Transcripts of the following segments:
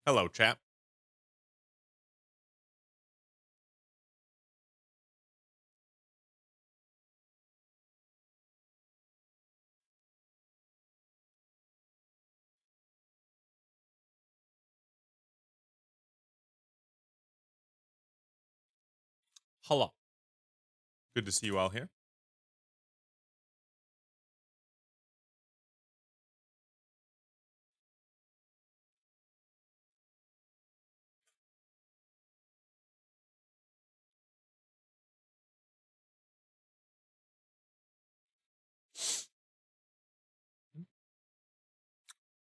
Hello, chap. Hello. Good to see you all here.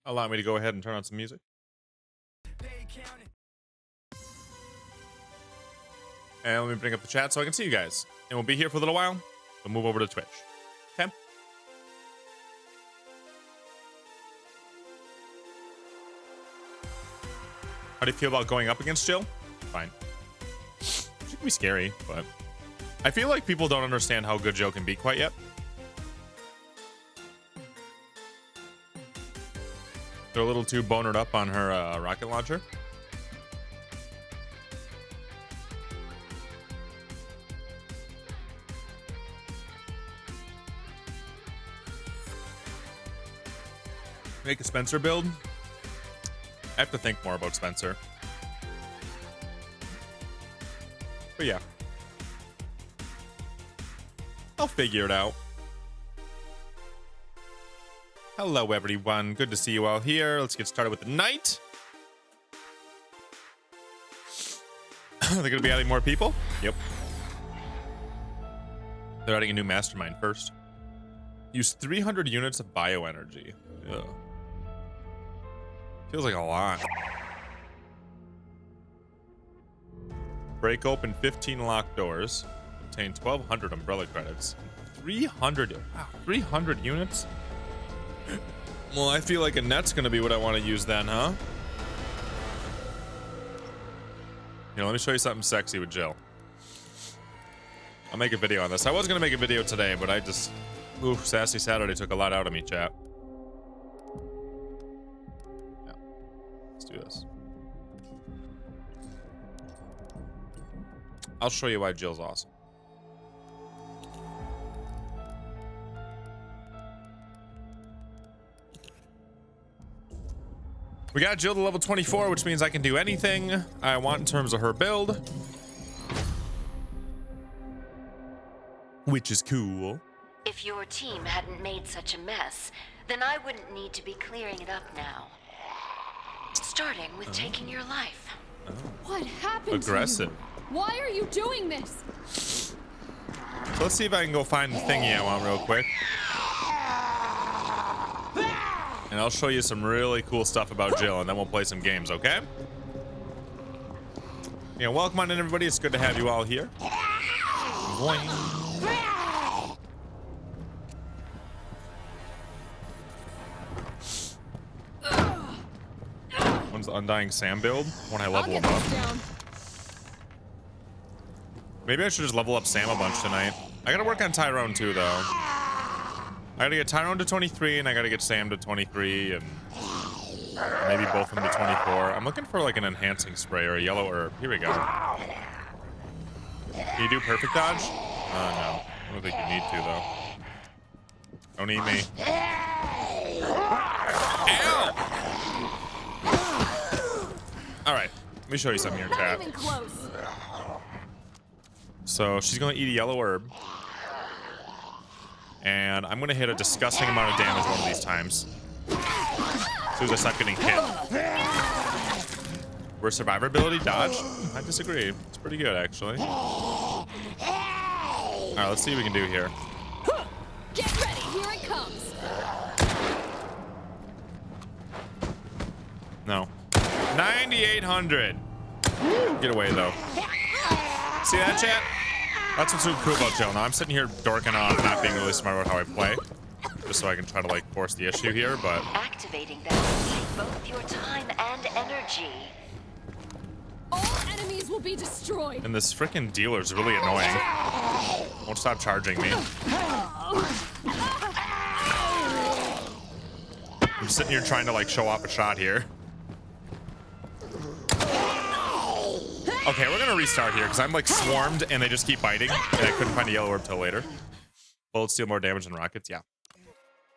Allow me to go ahead and turn on some music. And let me bring up the chat so I can see you guys. And we'll be here for a little while. We'll move over to Twitch. Okay? How do you feel about going up against Jill? Fine. She can be scary, but I feel like people don't understand how good Jill can be quite yet. They're a little too bonered up on her rocket launcher. Make a Spencer build? I have to think more about Spencer. But yeah. I'll figure it out. Hello, everyone. Good to see you all here. Let's get started with the night. They're going to be adding more people? Yep. They're adding a new mastermind first. Use 300 units of bioenergy. Ugh. Feels like a lot. Break open 15 locked doors. Obtain 1,200 umbrella credits. 300. Wow, 300 units? Well, I feel like a net's gonna be what I want to use then, huh? You know, let me show you something sexy with Jill. I'll make a video on this. I was gonna make a video today, but I just... Oof, Sassy Saturday took a lot out of me, chat. Yeah. Let's do this. I'll show you why Jill's awesome. We got Jill to level 24, which means I can do anything I want in terms of her build. Which is cool. If your team hadn't made such a mess, then I wouldn't need to be clearing it up now. Starting with taking your life. What happened Aggressive. to you? Why are you doing this? So let's see if I can go find the thingy I want real quick. And I'll show you some really cool stuff about Jill, and then we'll play some games, okay? Yeah, welcome on in, everybody. It's good to have you all here. Boing. One's the Undying Sam build when I level him up. Maybe I should just level up Sam a bunch tonight. I gotta work on Tyrone too, though. I gotta get Tyrone to 23, and I gotta get Sam to 23, and maybe both of them to 24. I'm looking for like an enhancing spray or a yellow herb. Here we go. Can you do perfect dodge? No. I don't think you need to, though. Don't eat me. Ow! All right, let me show you something here, chat. Not even close. So she's gonna eat a yellow herb. And I'm gonna hit a disgusting amount of damage one of these times. As soon as I stop getting hit. Where's survivability? Dodge? I disagree. It's pretty good, actually. Alright, let's see what we can do here. Get ready, here it comes. No. 9,800. Get away, though. See that, chat? That's what's so cool about Jill. Now I'm sitting here dorking off, not being really smart about how I play, just so I can try to like force the issue here. But Activating them will take both your time and energy. All enemies will be destroyed. and this freaking dealer's really annoying. Won't stop charging me. I'm sitting here trying to like show off a shot here. Okay, we're gonna restart here because I'm like swarmed and they just keep biting, and I couldn't find a yellow orb till later. Bullets deal more damage than rockets. Yeah.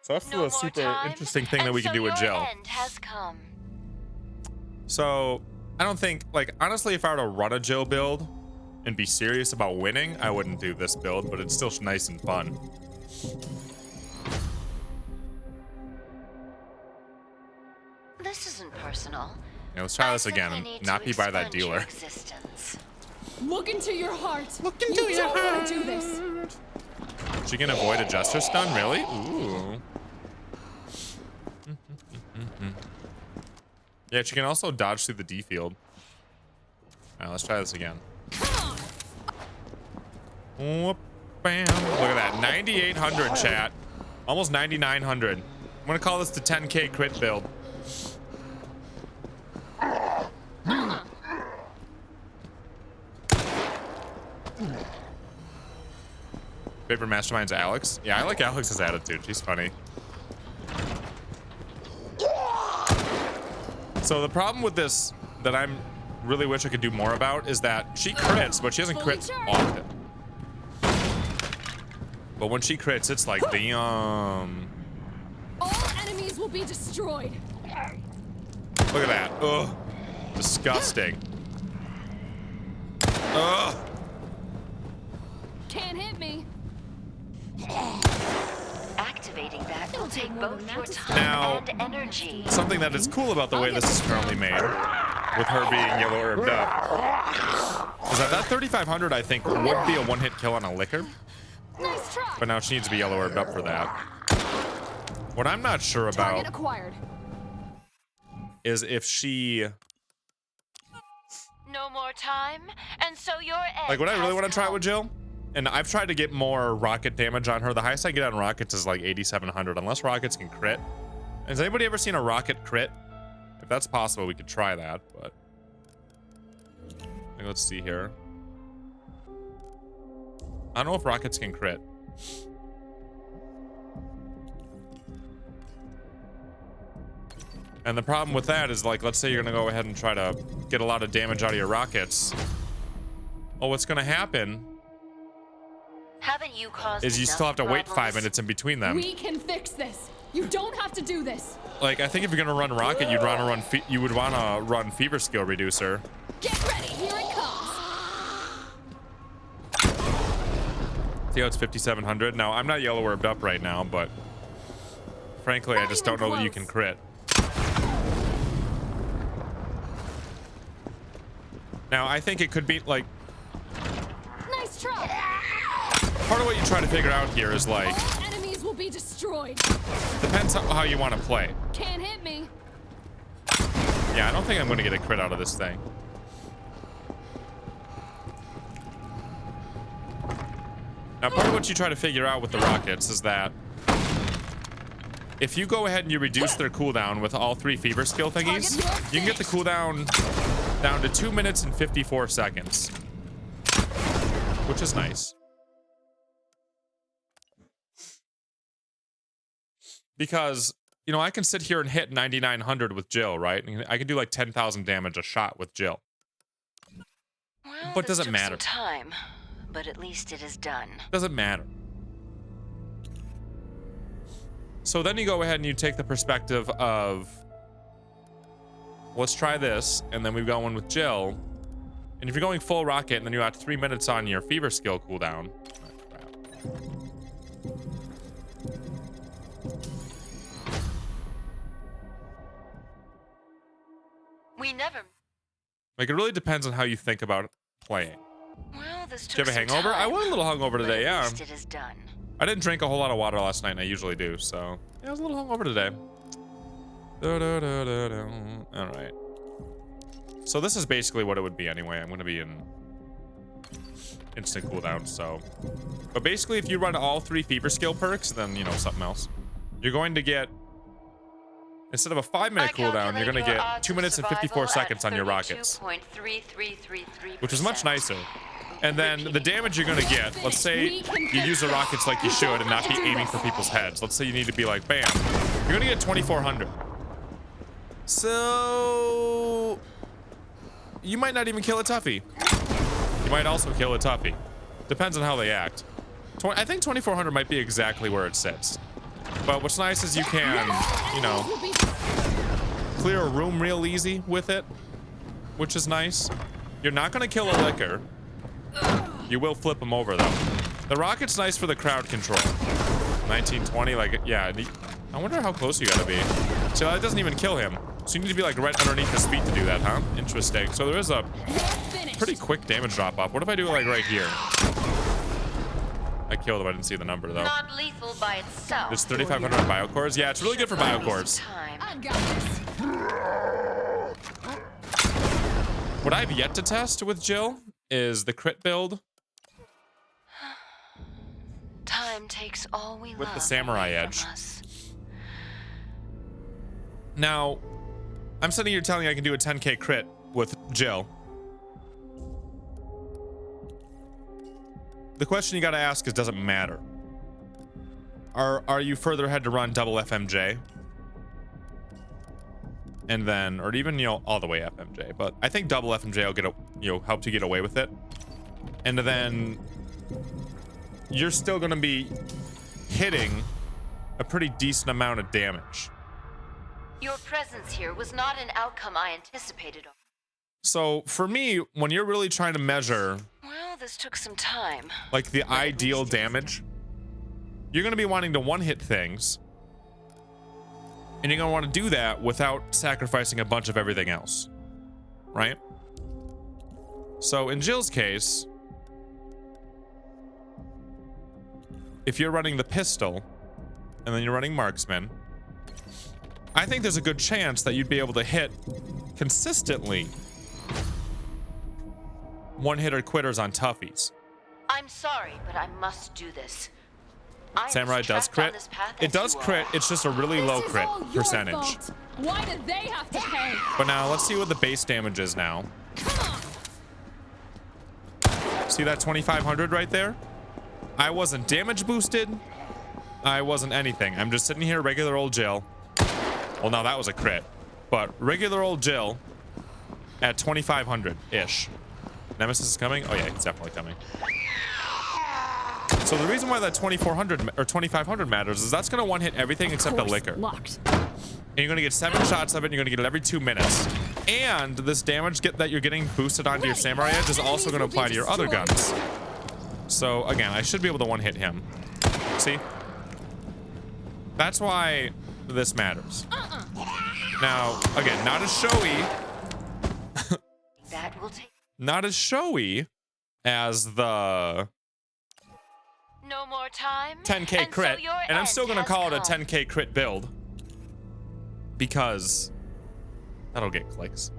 So that's No a super more time, interesting thing that and we can so do with your Jill. end has come. So I don't think, like, honestly, if I were to run a Jill build and be serious about winning, I wouldn't do this build, but it's still nice and fun. This isn't personal. Yeah, let's try I this again simply and need not to be by that expunge your dealer. Look into your heart. Look into you your don't want to do this. She can avoid a Jester stun, really? Ooh. Yeah, she can also dodge through the D field. Alright, let's try this again. Whoop, bam. Look at that, 9,800 chat. Almost 9,900. I'm gonna call this the 10K crit build. Favorite Mastermind's Alex? Yeah, I like Alex's attitude. She's funny. So the problem with this that I'm really wish I could do more about is that she crits, but she doesn't crit often. But when she crits, it's like the All enemies will be destroyed. Look at that. Ugh. Disgusting. Ugh. Can't hit me. Activating that will take both your time Now, and energy. something that is cool about the way this is currently made, with her being yellow herbed up, is that 3,500 I think would be a one-hit kill on a liquor. Nice try. But now she needs to be yellow herbed up for that. What I'm not sure about Target acquired. is if she, No more time, and so your end like, what I really has want to try come. with Jill, and I've tried to get more rocket damage on her. The highest I get on rockets is like 8,700, unless rockets can crit. Has anybody ever seen a rocket crit? If that's possible, we could try that, but let's see here. I don't know if rockets can crit. And the problem with that is, like, let's say you're gonna go ahead and try to get a lot of damage out of your rockets. Well, what's gonna happen Haven't you caused is you still have to wait 5 problems? minutes in between them. We can fix this. You don't have to do this. Like, I think if you're gonna run rocket, you would want to run fever skill reducer. Get ready. Here it comes. See how it's 5,700? Now, I'm not yellow orbed up right now, but frankly, I just don't know that you can crit. Now, I think it could be, like, Nice try. part of what you try to figure out here is, like, All enemies will be destroyed. depends on how you want to play. Can't hit me. Yeah, I don't think I'm going to get a crit out of this thing. Now, part of what you try to figure out with the rockets is that if you go ahead and you reduce their cooldown with all 3 fever skill thingies, you can get the cooldown down to 2 minutes and 54 seconds, which is nice. Because, you know, I can sit here and hit 9,900 with Jill, right? I can do like 10,000 damage a shot with Jill. Well, But this doesn't took matter. some time, but at least it is done. Doesn't matter. So then you go ahead and you take the perspective of, let's try this, and then we've got one with Jill. And if you're going full rocket, and then you got 3 minutes on your fever skill cooldown. We never. Like, it really depends on how you think about playing. Well, this Do you took have a some hangover? I time, was a little hungover but today, at yeah. least it is done. I didn't drink a whole lot of water last night, and I usually do, so yeah, I was a little hungover today. All right. So this is basically what it would be anyway. I'm going to be in instant cooldown, so. But basically, if you run all 3 fever skill perks, then, you know, something else. You're going to get, instead of a 5-minute cooldown, you're going to get 2 minutes and 54 seconds on your rockets, which is much nicer. And then the damage you're going to get, let's say you use the rockets like you should and not be aiming for people's heads. Let's say you need to be like, bam. You're going to get 2,400. So you might not even kill a toughie. You might also kill a toughie. Depends on how they act. I think 2400 might be exactly where it sits. But what's nice is you can, you know, clear a room real easy with it, which is nice. You're not going to kill a liquor. You will flip them over, though. The rocket's nice for the crowd control. 1920, like, yeah. I wonder how close you got to be. So that doesn't even kill him. So you need to be, like, right underneath his feet to do that, huh? Interesting. So there is a pretty quick damage drop-off. What if I do it, like, right here? I killed him. I didn't see the number, though. Not lethal by itself. There's 3,500 biocores. Yeah, it's really good for biocores. I've got this. What I've yet to test with Jill is the crit build Time takes all we with love the samurai away from edge. us. Now, I'm sitting here telling you I can do a 10k crit with Jill. The question you gotta ask is, does it matter? Are you further ahead to run double FMJ? And then, or even, you know, all the way FMJ, but I think double FMJ will get, help you get away with it. And then you're still gonna be hitting a pretty decent amount of damage. Your presence here was not an outcome I anticipated. So for me, when you're really trying to measure, Well, this took some time. like, the ideal damage, you're gonna be wanting to one-hit things. And you're gonna want to do that without sacrificing a bunch of everything else, right? So in Jill's case, if you're running the pistol and then you're running marksman, I think there's a good chance that you'd be able to hit consistently one-hitter quitters on toughies. I'm sorry, but I must do this. I was Samurai does trapped on crit. this path It as does you crit. are. It's just a really low This is crit all your percentage. fault. Why do they have to pay? But now let's see what the base damage is now. See that 2,500 right there? I wasn't damage boosted. I wasn't anything. I'm just sitting here, regular old Jill. Well, now that was a crit. But regular old Jill at 2,500-ish. Nemesis is coming? Oh yeah, it's definitely coming. So the reason why that 2,400 or 2,500 matters is that's going to one-hit everything except the liquor. Locked. And you're going to get 7 shots of it, and you're going to get it every 2 minutes. And this damage that you're getting boosted onto your Samurai Edge is also going to apply to your other guns. So again, I should be able to one-hit him. See? That's why this matters. Now, again, not as showy. That will take Not as showy as the no more time. 10k and crit. So your And I'm still end going to has call it a come. 10k crit build. Because that'll get clicks.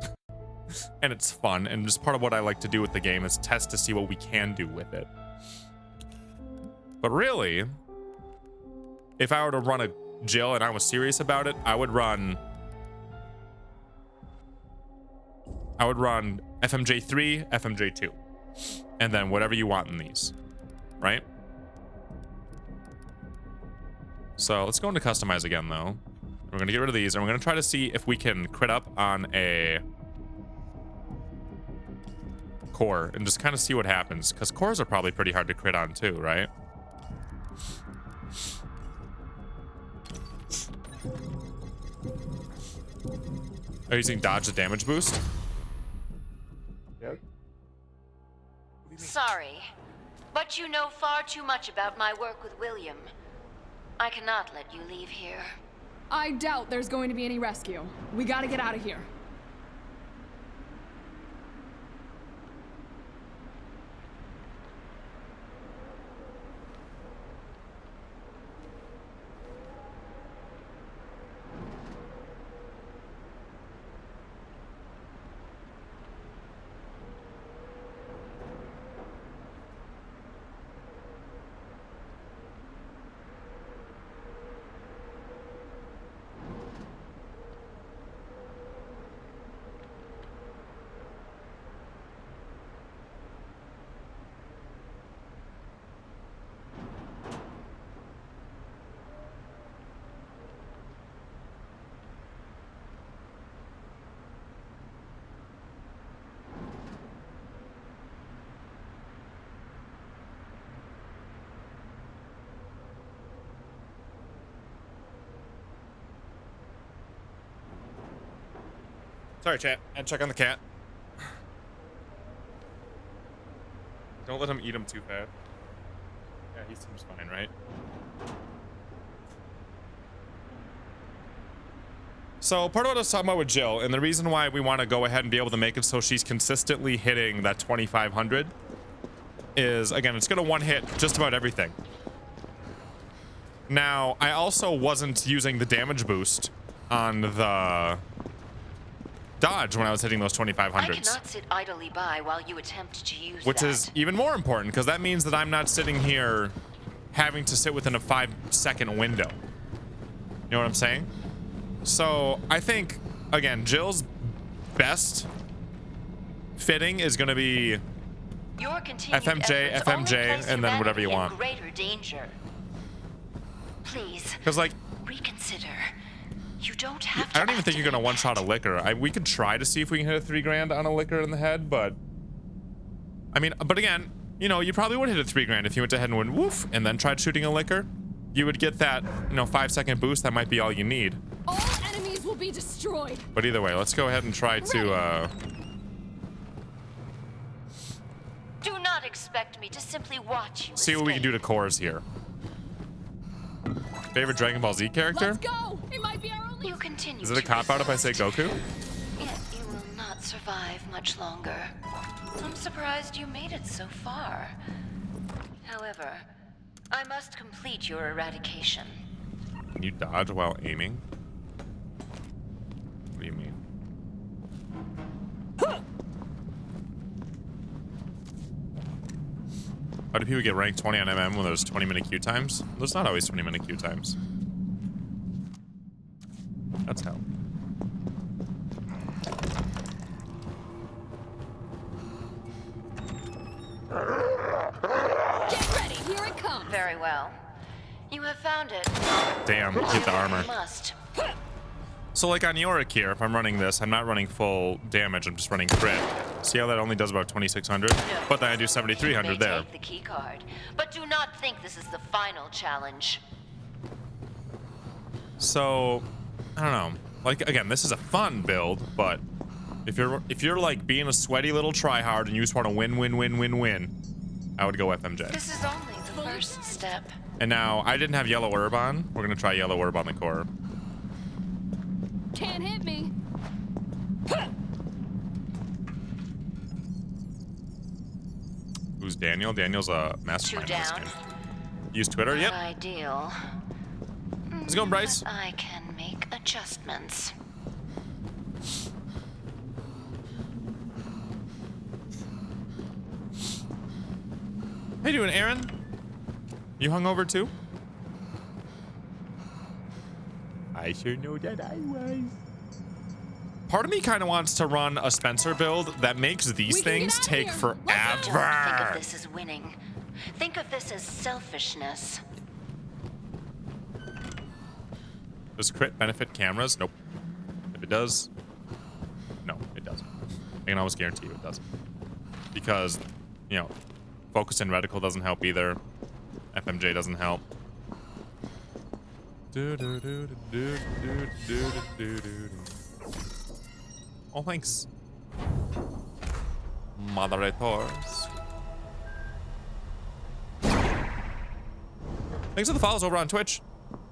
And it's fun. And just part of what I like to do with the game is test to see what we can do with it. But really, if I were to run a Jill and I was serious about it, I would run FMJ3, FMJ2. And then whatever you want in these. Right? So let's go into customize again, though. We're going to get rid of these, and we're going to try to see if we can crit up on a core and just kind of see what happens. Because cores are probably pretty hard to crit on, too, right? Are you using dodge the damage boost? Yep. Sorry, but you know far too much about my work with William. I cannot let you leave here. I doubt there's going to be any rescue. We gotta get out of here. Sorry, chat. And check on the cat. Don't let him eat him too fast. Yeah, he seems fine, right? So part of what I was talking about with Jill, and the reason why we want to go ahead and be able to make it so she's consistently hitting that 2,500 is, again, it's going to one hit just about everything. Now, I also wasn't using the damage boost on the dodge when I was hitting those 2,500s. I cannot sit idly by while you attempt to use which that. is even more important, because that means that I'm not sitting here having to sit within a 5-second window. You know what I'm saying? So I think, again, Jill's best fitting is going to be Your continued FMJ, efforts only FMJ, place and then whatever you humanity want. in greater danger. Please, Because, like, reconsider. You don't have to. I don't even think you're going to activate one-shot a that. liquor. We could try to see if we can hit a 3 grand on a liquor in the head, but I mean, but again, you know, you probably would hit a 3 grand if you went ahead and went woof and then tried shooting a liquor. You would get that, you know, 5-second boost. That might be all you need. All enemies will be destroyed. But either way, let's go ahead and try to Do not expect me to simply watch you. see what we can do to cores here. Favorite Dragon Ball Z character? Let's go. It might be our only. You continue. Is it a to cop-out if I say resist, Goku? Yet you will not survive much longer. I'm surprised you made it so far. However, I must complete your eradication. Can you dodge while aiming? What do you mean? How do people get ranked 20 on MM when there's 20-minute queue times? There's not always 20-minute queue times. That's how. Get ready. Here it comes. Very well. You have found it. Damn, hit the armor. You must. So like on Yorick here, if I'm running this, I'm not running full damage, I'm just running crit. See how that only does about 2,600? But then I do 7,300 there. Take the key card, but do not think this is the final challenge. So, I don't know. Like, again, this is a fun build, but if you're like being a sweaty little tryhard and you just want to win, I would go FMJ. This is only the first step. And now, I didn't have Yellow Herb on. We're going to try Yellow Herb on the core. Can't hit me. Who's Daniel? Daniel's a mastermind. Two in this down. game. Use Twitter? Yep. Not ideal. How's it going, Bryce? But I can make adjustments. How you doing, Aaron? You hungover too? I sure know that I was. Part of me kind of wants to run a Spencer build that makes these We can get things out of take here. Let's go. Don't think forever. of this as winning. Think of this as selfishness. Does crit benefit cameras? Nope. If it does, no, it doesn't. I can almost guarantee you it doesn't. Because, you know, focus and reticle doesn't help either. FMJ doesn't help. Oh, thanks. Moderators. Thanks for the follows over on Twitch.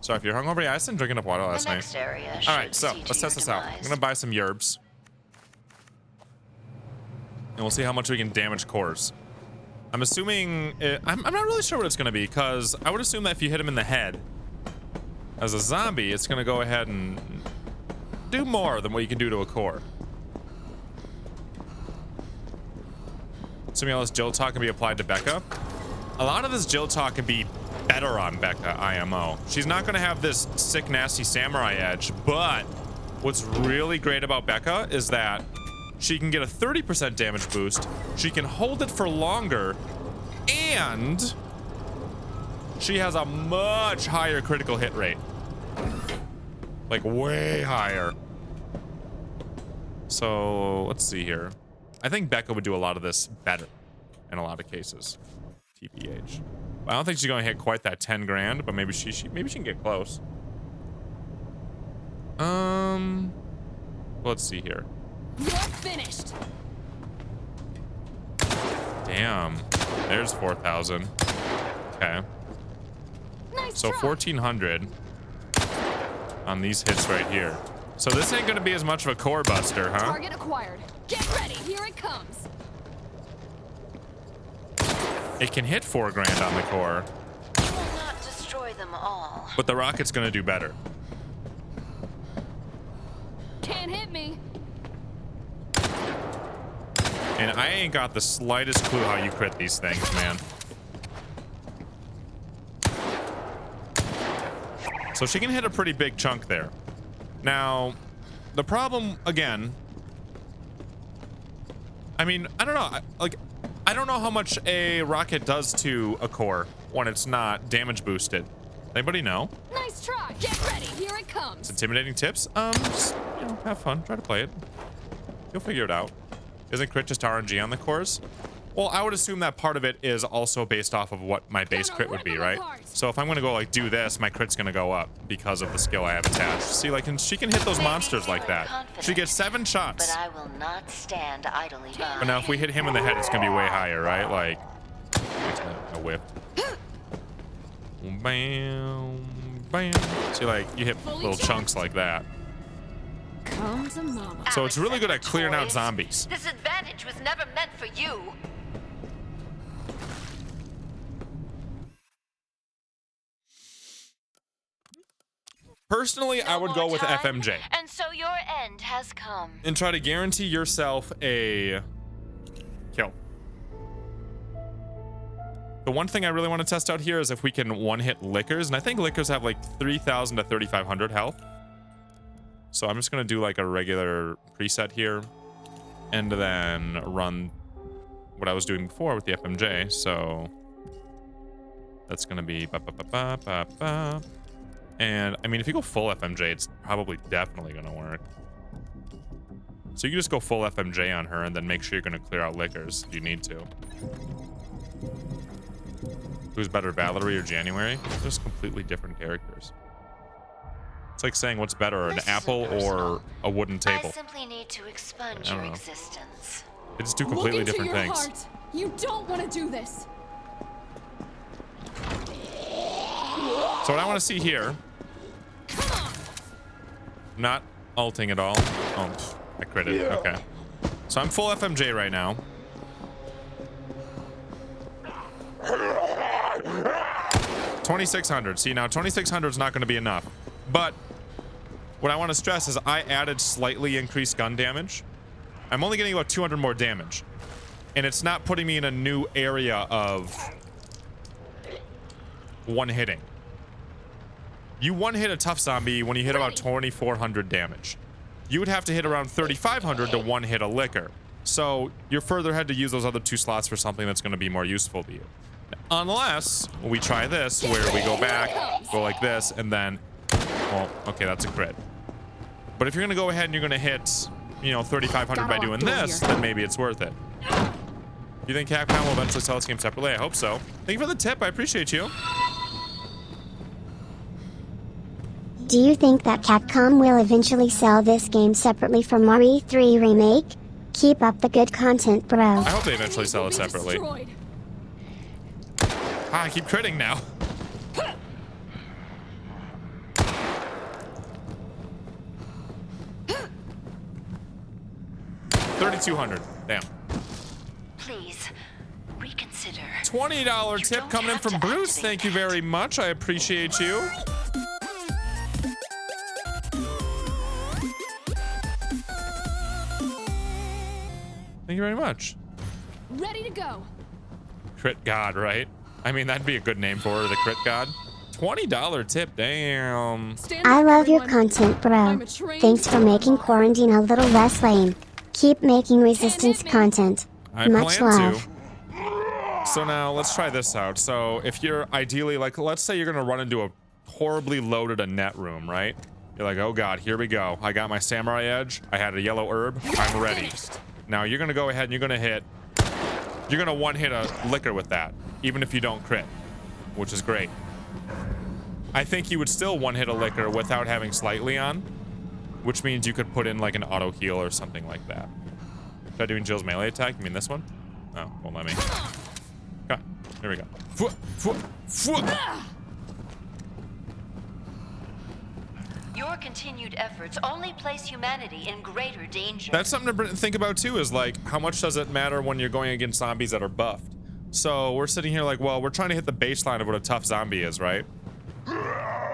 Sorry if you're hungover. Yeah, I didn't drink enough water last The night. next area All should right, so see to let's test your this out. I'm demise. gonna buy some yerbs, and we'll see how much we can damage cores. I'm assuming I'm not really sure what it's gonna be, because I would assume that if you hit him in the head as a zombie, it's gonna go ahead and do more than what you can do to a core. Assuming all this Jill talk can be applied to Becca. A lot of this Jill talk can be better on Becca, IMO. She's not gonna have this sick, nasty samurai edge, but what's really great about Becca is that she can get a 30% damage boost, she can hold it for longer, and she has a much higher critical hit rate. Like way higher. So let's see here. I think Becca would do a lot of this better in a lot of cases. TPH. I don't think she's gonna hit quite that 10 grand, but maybe she can get close. Let's see here. You're finished. Damn. There's 4,000. Okay. Nice So try. 1,400 on these hits right here. So this ain't gonna be as much of a core buster, huh? Target acquired. Get ready. Here it comes. It can hit 4 grand on the core, You will not destroy them all. but the rocket's gonna do better. Can't hit me. And I ain't got the slightest clue how you crit these things, man. So she can hit a pretty big chunk there. Now, the problem, again, I mean, I don't know. I don't know how much a rocket does to a core when it's not damage boosted. Anybody know? Nice try. Get ready. Here it comes. Intimidating tips? Just, you know, have fun. Try to play it. You'll figure it out. Isn't crit just RNG on the cores? Well, I would assume that part of it is also based off of what my base crit would be, right? So if I'm gonna go like do this, my crit's gonna go up because of the skill I have attached. See, like, and she can hit those monsters like that. She gets 7 shots. But I will not stand idly by. But now if we hit him in the head, it's gonna be way higher, right? Like, a whip. Bam, bam. See, like, you hit little chunks like that. Come to mama. So it's really good at clearing out zombies. This advantage was never meant for you. Personally, I would go with FMJ And so your end has come. and try to guarantee yourself a kill. The one thing I really want to test out here is if we can one-hit liquors, and I think liquors have like 3,000 to 3,500 health. So I'm just gonna do like a regular preset here, and then run what I was doing before with the FMJ. So that's gonna be ba ba ba ba ba ba. And I mean, if you go full FMJ, it's probably definitely gonna work. So you can just go full FMJ on her and then make sure you're gonna clear out liquors if you need to. Who's better, Valerie or January? They're just completely different characters. It's like saying what's better, an apple or a wooden table. I simply need to expunge I don't your know. existence. They just do completely Look into different your things. heart. You don't want to do this. So what I want to see here, Come on. not ulting at all. Oh, I critted. Okay. So I'm full FMJ right now. $2,600. See, now 2,600 is not going to be enough. But what I want to stress is I added slightly increased gun damage. I'm only getting about 200 more damage. And it's not putting me in a new area of one hitting. You one hit a tough zombie when you hit about 2,400 damage. You would have to hit around 3,500 to one hit a liquor. So you're further ahead to use those other 2 slots for something that's going to be more useful to you. Unless we try this, where we go back, go like this, and then, well, okay, that's a crit. But if you're going to go ahead and you're going to hit, you know, 3,500 by doing this, then maybe it's worth it. You think Capcom will eventually sell this game separately? I hope so. Thank you for the tip. I appreciate you. Do you think that Capcom will eventually sell this game separately from Mario 3 Remake? Keep up the good content, bro. I hope they eventually sell it Will be separately. destroyed. Ah, I keep critting now. $3,200. Damn. Please, reconsider. $20 You tip don't coming in have from to Bruce. activate Thank you that. very much. I appreciate you. Thank you very much. Ready to go. Crit God, right? I mean, that'd be a good name for her, the Crit God. $20 tip, damn. Stand I up, love your everyone. content, bro. I'm a trained Thanks for making warlock. quarantine a little less lame. Keep making resistance me. content. I Much plan love. to. So now let's try this out. So if you're ideally, like, let's say you're gonna run into a horribly loaded net room, right? You're like, oh God, here we go. I got my samurai edge. I had a yellow herb. I'm ready. Now you're gonna go ahead and you're gonna one hit a liquor with that, even if you don't crit, which is great. I think you would still one hit a liquor without having slightly on, which means you could put in like an auto heal or something like that. Try doing Jill's melee attack. You mean this one? Oh, won't let me. Okay, here we go. Your continued efforts only place humanity in greater danger. That's something to think about too, is like, how much does it matter when you're going against zombies that are buffed? So we're sitting here like, well, we're trying to hit the baseline of what a tough zombie is, right?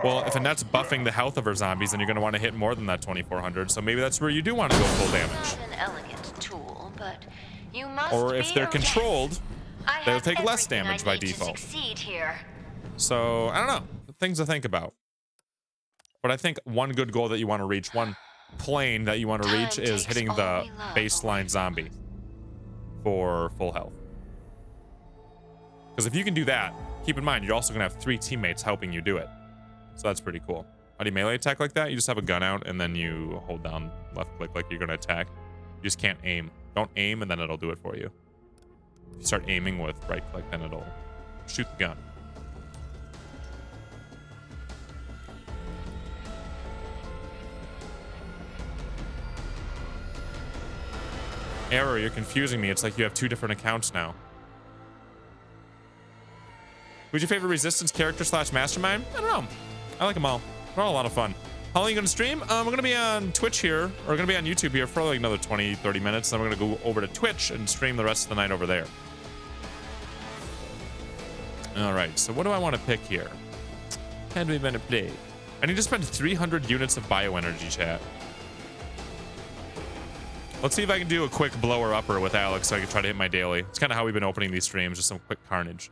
Well, if Annette's buffing the health of her zombies, then you're going to want to hit more than that 2400. So maybe that's where you do want to go full damage. Not an elegant tool, but you must Or if they're controlled, they'll take less everything damage I by need to default. succeed here. So I don't know, things to think about. But I think one good goal that you want to reach, one plane that you want to reach, Time is takes hitting the only love baseline zombie for full health. Because if you can do that, keep in mind you're also gonna have 3 teammates helping you do it. So that's pretty cool. How do you melee attack like that? You just have a gun out and then you hold down left click like you're gonna attack. You just can't aim. Don't aim and then it'll do it for you. If you start aiming with right click, then it'll shoot the gun. Error, you're confusing me. It's like you have 2 different accounts now. Who's your favorite Resistance character / Mastermind? I don't know. I like them all. They're all a lot of fun. How long are you going to stream? We're going to be on Twitch here, or going to be on YouTube here for like another 20, 30 minutes. Then we're going to go over to Twitch and stream the rest of the night over there. All right, so what do I want to pick here? How do we want to play? I need to spend 300 units of bioenergy, chat. Let's see if I can do a quick blower upper with Alex so I can try to hit my daily. It's kind of how we've been opening these streams, just some quick carnage.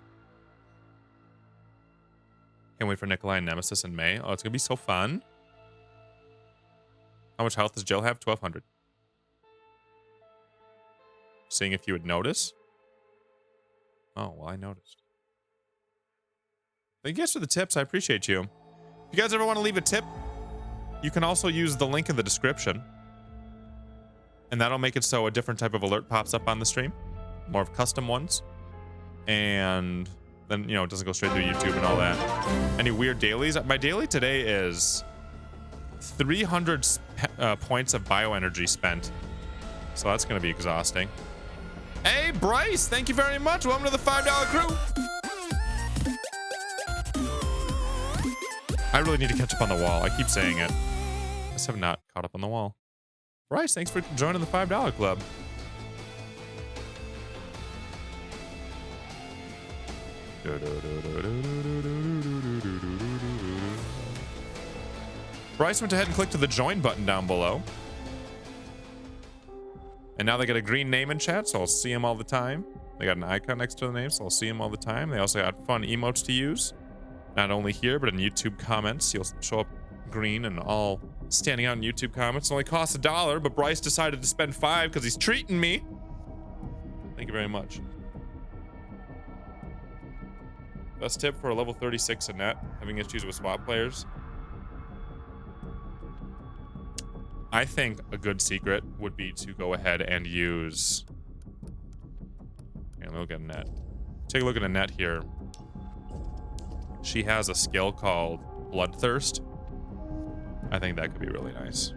Can't wait for Nikolai and Nemesis in May. Oh, it's gonna be so fun. How much health does Jill have? 1200. Seeing if you would notice. Oh, well, I noticed. Thank you guys for the tips. I appreciate you. If you guys ever want to leave a tip, you can also use the link in the description. And that'll make it so a different type of alert pops up on the stream. More of custom ones. And then, you know, it doesn't go straight through YouTube and all that. Any weird dailies? My daily today is 300 points of bioenergy spent. So that's going to be exhausting. Hey, Bryce, thank you very much. Welcome to the $5 crew. I really need to catch up on the wall. I keep saying it. I just have not caught up on the wall. Bryce, thanks for joining the $5 club. Bryce went ahead and clicked the join button down below. And now they got a green name in chat, so I'll see him all the time. They got an icon next to the name, so I'll see him all the time. They also got fun emotes to use. Not only here, but in YouTube comments. You'll show up green and all standing out in YouTube comments. It only costs $1, but Bryce decided to spend $5 because he's treating me. Thank you very much. Best tip for a level 36 Annette having issues with swap players. I think a good secret would be to go ahead and use... Here, look at Annette. Take a look at Annette here. She has a skill called Bloodthirst. I think that could be really nice.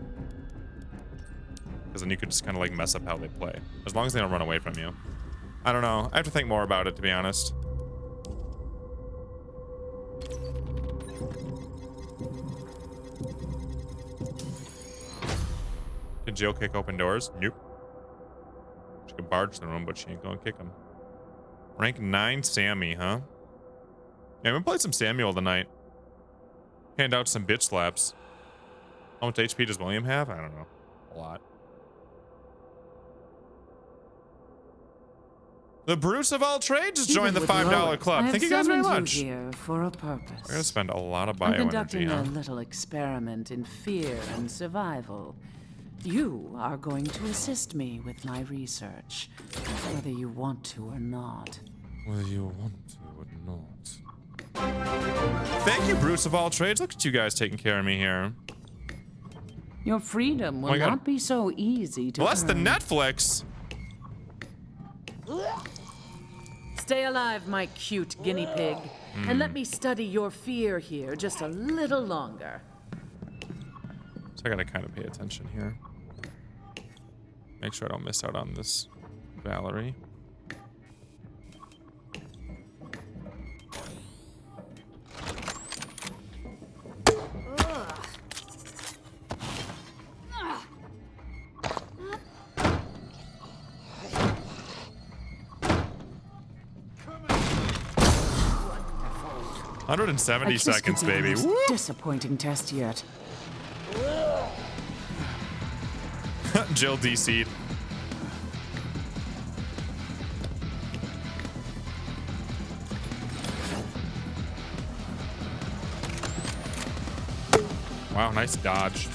Because then you could just kind of like mess up how they play. As long as they don't run away from you. I don't know. I have to think more about it, to be honest. Did Jill kick open doors? Nope. She can barge through them, but she ain't gonna kick them. Rank 9 Sammy, huh? Yeah, we played some Samuel tonight. Hand out some bitch slaps. How much HP does William have? I don't know. A lot. The Bruce of all trades has joined the $5 club. Thank you guys very much. Here for a purpose. We're gonna spend a lot of I'm bioenergy, conducting huh? a little experiment in fear and survival. You are going to assist me with my research, whether you want to or not. Whether you want to or not. Thank you, Bruce of all trades. Look at you guys taking care of me here. Your freedom will not be so easy to bless the earn. Netflix. Stay alive, my cute guinea pig, and let me study your fear here just a little longer. So I gotta kind of pay attention here. Make sure I don't miss out on this Valerie. A 170 kiss could seconds, be the baby. most Woo! disappointing test yet. Jill DC'd. Wow, nice dodge.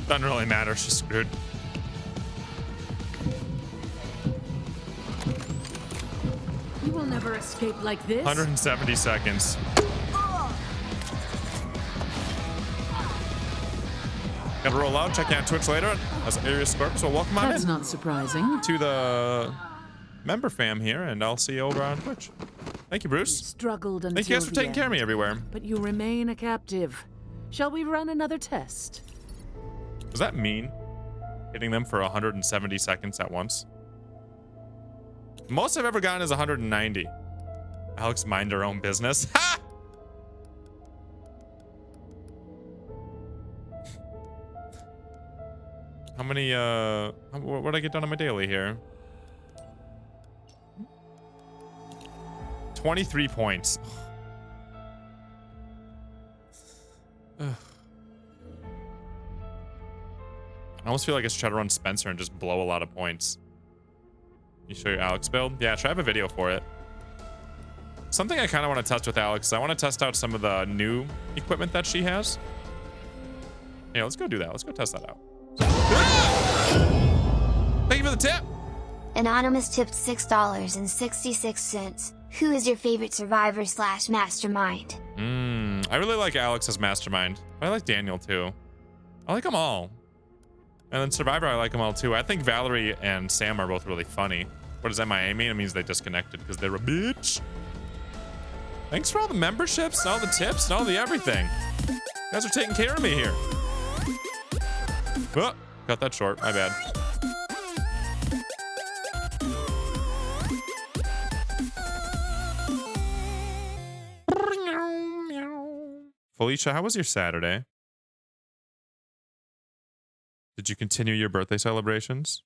Doesn't really matter, she's screwed. You will never escape like this. 170 seconds. Gotta roll out. Check out Twitch later. As Area Scorp, so welcome on That's in not surprising. to the member fam here, and I'll see you over on Twitch. Thank you, Bruce. Struggled until Thank you guys for the taking care of me end. everywhere. But you remain a captive. Shall we run another test? Does that mean hitting them for 170 seconds at once? Most I've ever gotten is 190. Alex, mind her own business. Ha! How many, what did I get done on my daily here? 23 points. Ugh. I almost feel like I should try to run Spencer and just blow a lot of points. You show your Alex build? Yeah, try to have a video for it. Something I kind of want to test with Alex. I want to test out some of the new equipment that she has. Yeah, let's go do that. Let's go test that out. Thank you for the tip. Anonymous tipped $6.66. Who is your favorite survivor / mastermind? I really like Alex as mastermind. I like Daniel too. I like them all. And then Survivor, I like them all too. I think Valerie and Sam are both really funny. What does MIA mean? It means they disconnected because they're a bitch. Thanks for all the memberships, and all the tips, and all the everything. You guys are taking care of me here. Oh, cut that short. My bad. Felicia, how was your Saturday? Did you continue your birthday celebrations?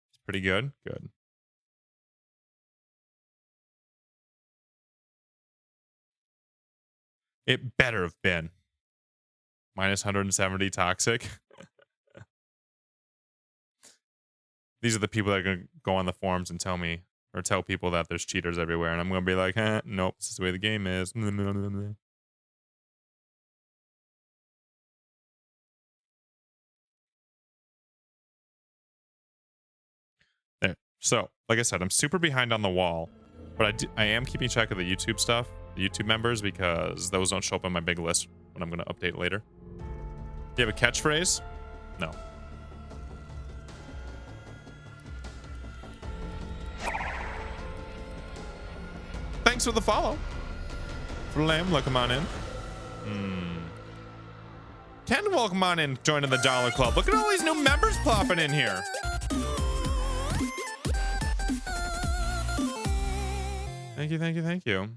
It's pretty good. Good. It better have been. Minus 170 toxic. These are the people that are going to go on the forums and tell me, or tell people that there's cheaters everywhere. And I'm going to be like, nope, this is the way the game is. There. So, like I said, I'm super behind on the wall. But I am keeping track of the YouTube stuff, the YouTube members, because those don't show up on my big list when I'm going to update later. Do you have a catchphrase? No. Thanks for the follow. Flame, welcome on in. Ken, welcome on in, joining the Dollar Club. Look at all these new members plopping in here. Thank you, thank you, thank you.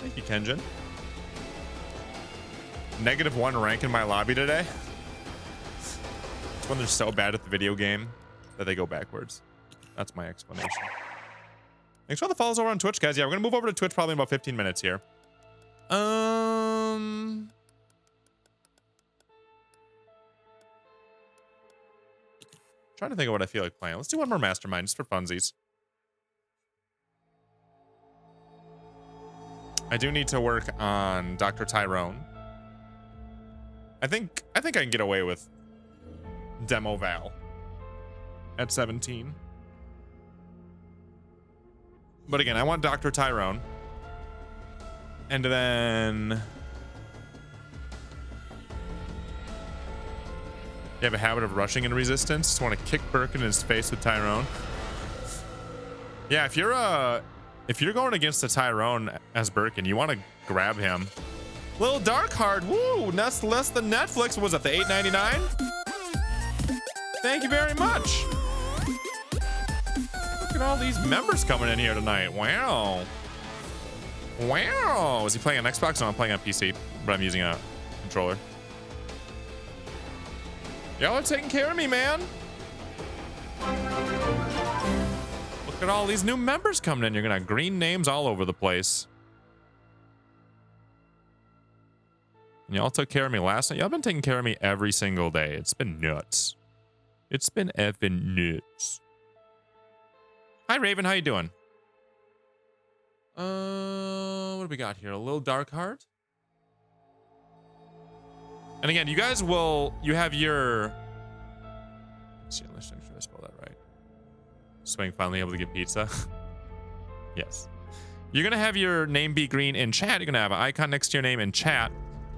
Thank you, Kenjin. -1 rank in my lobby today. It's when they're so bad at the video game that they go backwards. That's my explanation. Thanks for all the follows over on Twitch, guys. Yeah, we're gonna move over to Twitch probably in about 15 minutes here. Trying to think of what I feel like playing. Let's do one more Mastermind just for funsies. I do need to work on Dr. Tyrone. I think I can get away with Demo Val at 17. But again, I want Dr. Tyrone. And then... You have a habit of rushing in resistance. Just want to kick Birkin in his face with Tyrone. Yeah, if you're going against the Tyrone as Birkin, you want to grab him. Little Dark Heart, woo! That's less than Netflix. What was that, the $8.99? Thank you very much. Look at all these members coming in here tonight. Wow. Wow. Is he playing on Xbox? No, I'm playing on PC, but I'm using a controller. Y'all are taking care of me, man. Look at all these new members coming in. You're gonna have green names all over the place. Y'all took care of me last night. Y'all been taking care of me every single day. It's been nuts. It's been effing nuts. Hi, Raven. How you doing? What do we got here? A little Dark Heart. And again, you guys will, you have your, let's see, let's make sure I spell that right. Swing finally able to get pizza. Yes. You're going to have your name be green in chat. You're going to have an icon next to your name in chat.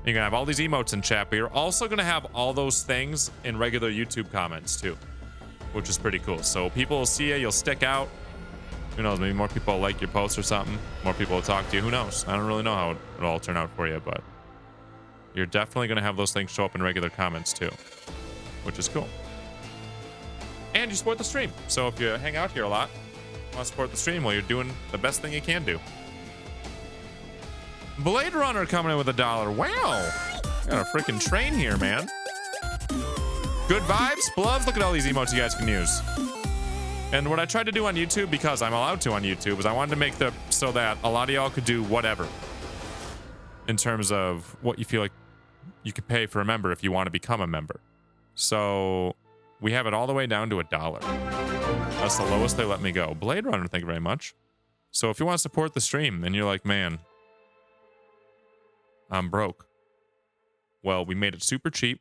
You're going to have all these emotes in chat, but you're also going to have all those things in regular YouTube comments too, which is pretty cool. So people will see you, you'll stick out. Who knows, maybe more people will like your posts or something. More people will talk to you. Who knows? I don't really know how it'll all turn out for you, but you're definitely going to have those things show up in regular comments too, which is cool. And you support the stream. So if you hang out here a lot, want to support the stream, well, you're doing the best thing you can do. Blade Runner coming in with $1. Wow. Got a freaking train here, man. Good vibes, gloves. Look at all these emotes you guys can use. And what I tried to do on YouTube, because I'm allowed to on YouTube, is I wanted to make the so that a lot of y'all could do whatever in terms of what you feel like you could pay for a member if you want to become a member. So we have it all the way down to $1. That's the lowest they let me go. Blade Runner, thank you very much. So if you want to support the stream and you're like, man, I'm broke. Well, we made it super cheap.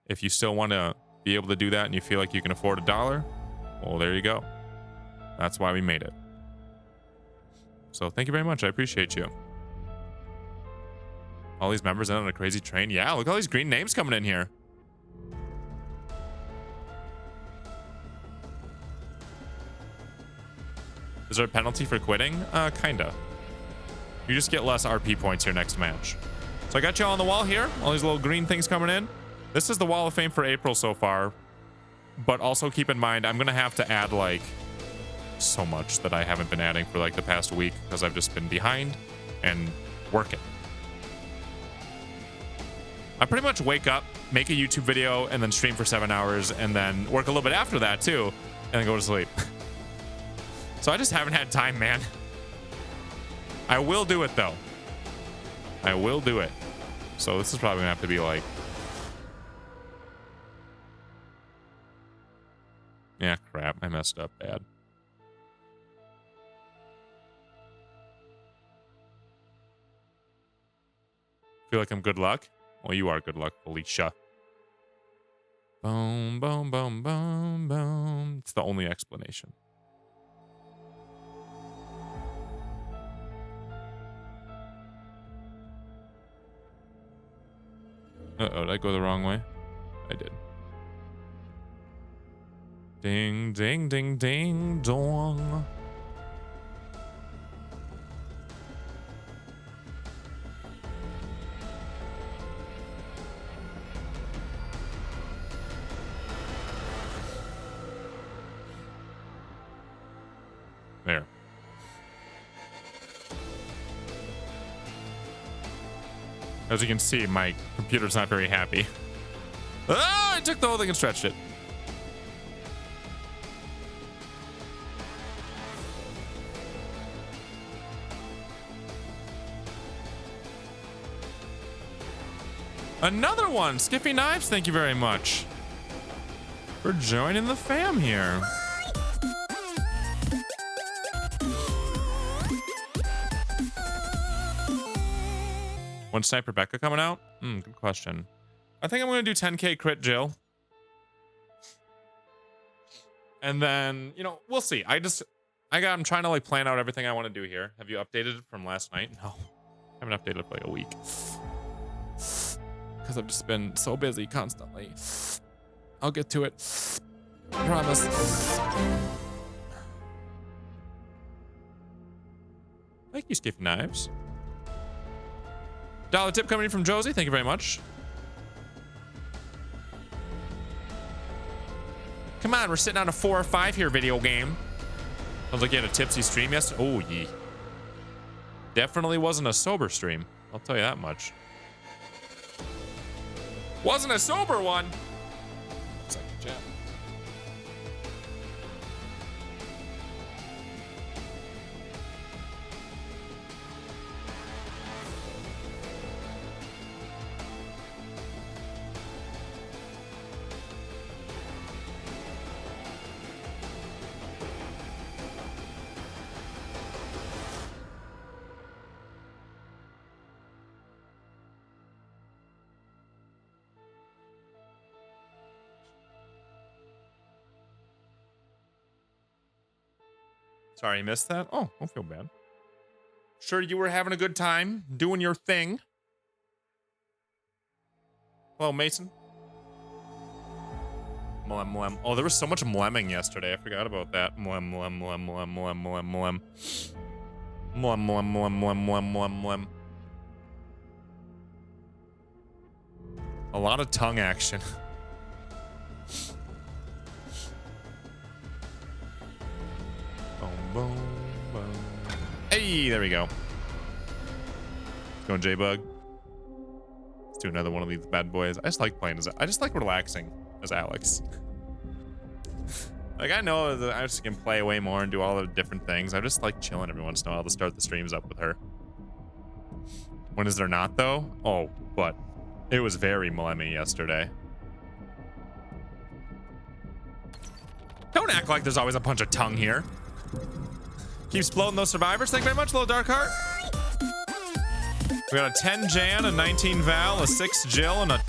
If you still want to be able to do that and you feel like you can afford $1, well, there you go. That's why we made it. So thank you very much. I appreciate you. All these members in on a crazy train. Yeah, look at all these green names coming in here. Is there a penalty for quitting? Kinda. You just get less RP points your next match. So I got you all on the wall here. All these little green things coming in. This is the Wall of Fame for April so far. But also keep in mind, I'm going to have to add like so much that I haven't been adding for like the past week because I've just been behind and working. I pretty much wake up, make a YouTube video, and then stream for 7 hours, and then work a little bit after that too, and then go to sleep. So I just haven't had time, man. I will do it though. I will do it. So this is probably gonna have to be like, yeah, crap, I messed up bad. Feel like I'm good luck? Well, you are good luck, Alicia. Boom, boom, boom, boom, boom. It's the only explanation. Uh-oh, did I go the wrong way? I did. Ding, ding, ding, ding, dong. There. As you can see, my computer's not very happy. Ah, I took the whole thing and stretched it. Another one. Skippy Knives, thank you very much for joining the fam here. When Sniper Becca coming out? Good question. I think I'm going to do 10K crit Jill. And then, you know, we'll see. I I'm trying to like plan out everything I want to do here. Have you updated it from last night? No. I haven't updated it for like a week. Because I've just been so busy constantly. I'll get to it. I promise. Thank you, Skiff Knives. $1 tip coming in from Josie. Thank you very much. Come on, we're sitting on a 4 or 5 here video game. Sounds like you had a tipsy stream yesterday. Oh, yeah. Definitely wasn't a sober stream. I'll tell you that much. Wasn't a sober one. Second chat. Sorry you missed that. Oh, don't feel bad. Sure you were having a good time doing your thing. Hello, Mason. Mlem, mlem. Oh, there was so much mlemming yesterday. I forgot about that. Mlem, mlem, mlem, mlem, mlem, mlem, mlem. Mlem, mlem, mlem, mlem, mlem, mlem, mlem. A lot of tongue action. Boom, boom. Hey, there we go. Let's go, J-Bug. Let's do another one of these bad boys. I just like playing as... I just like relaxing as Alex. Like, I know that I just can play way more and do all the different things. I just like chilling every once in a while to start the streams up with her. When is there not, though? Oh, but it was very mlemmy yesterday. Don't act like there's always a bunch of tongue here. Keeps bloating those survivors. Thank you very much, little Dark Heart. We got a 10 Jan, a 19 Val, a 6 Jill, and a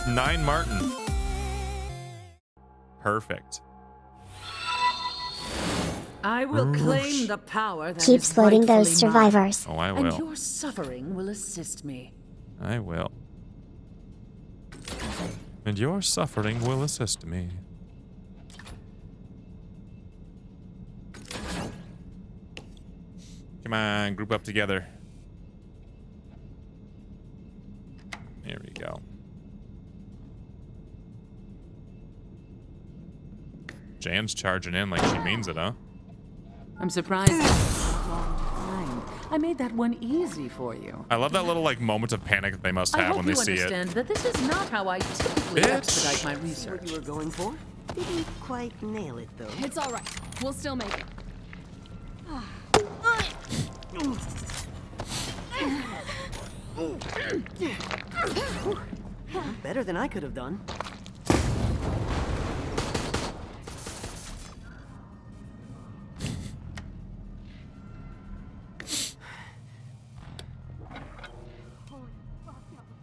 9 Martin. Perfect. I will claim the power that Keep is floating those rightfully mine, survivors. Oh, I and will. your suffering will assist me. I will. And your suffering will assist me. Come on, group up together. Here we go. Jan's charging in like she means it, huh? I'm surprised you took so long to find. I made that one easy for you. I love that little like moment of panic that they must have when they see it. I hope you understand that this is not how I typically expedite my research. What you were going for? Didn't quite nail it though. It's all right. We'll still make it. Better than I could have done.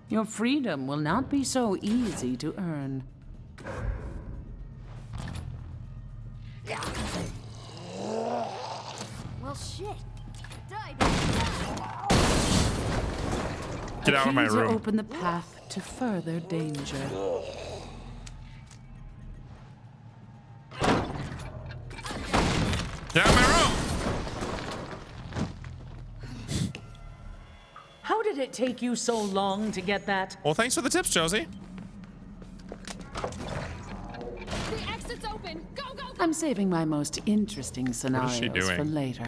Your freedom will not be so easy to earn. Well, shit. Get out of my A key to room. open the path to further danger. Get out of my room! How did it take you so long to get that? Well, thanks for the tips, Josie. The exit's open. Go, go, go. I'm saving my most interesting scenarios she doing? for later.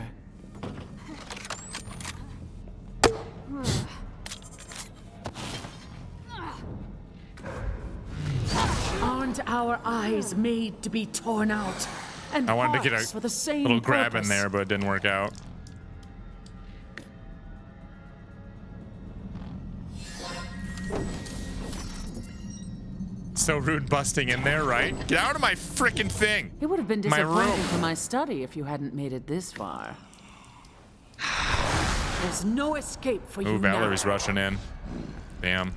Aren't our eyes made to be torn out? And I wanted to get hearts for the a same little grab in purpose? there, but it didn't work out. So rude busting in there, right? Get out of my freaking thing! It would have been My disappointing room. for my study if you hadn't made it this far. There's no escape for you Ooh, Valerie's now. rushing in. Damn.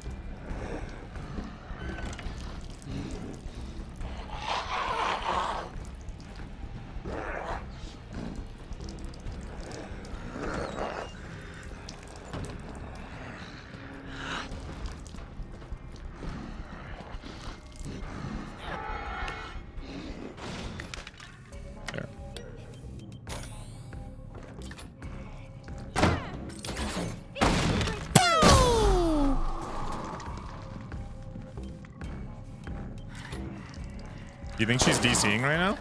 You think she's DCing right now?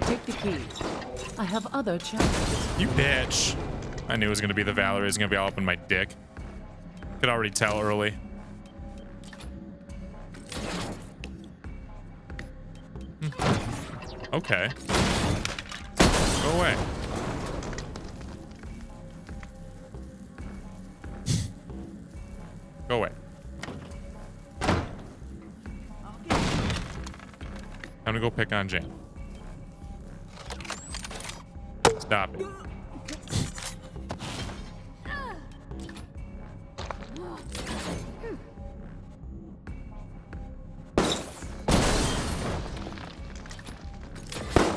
Take the key. I have other challenges. You bitch. I knew it was going to be the Valerie. It was going to be all up in my dick. Could already tell early. Okay. Go away. Go away. Time to go pick on Jan. Stop it.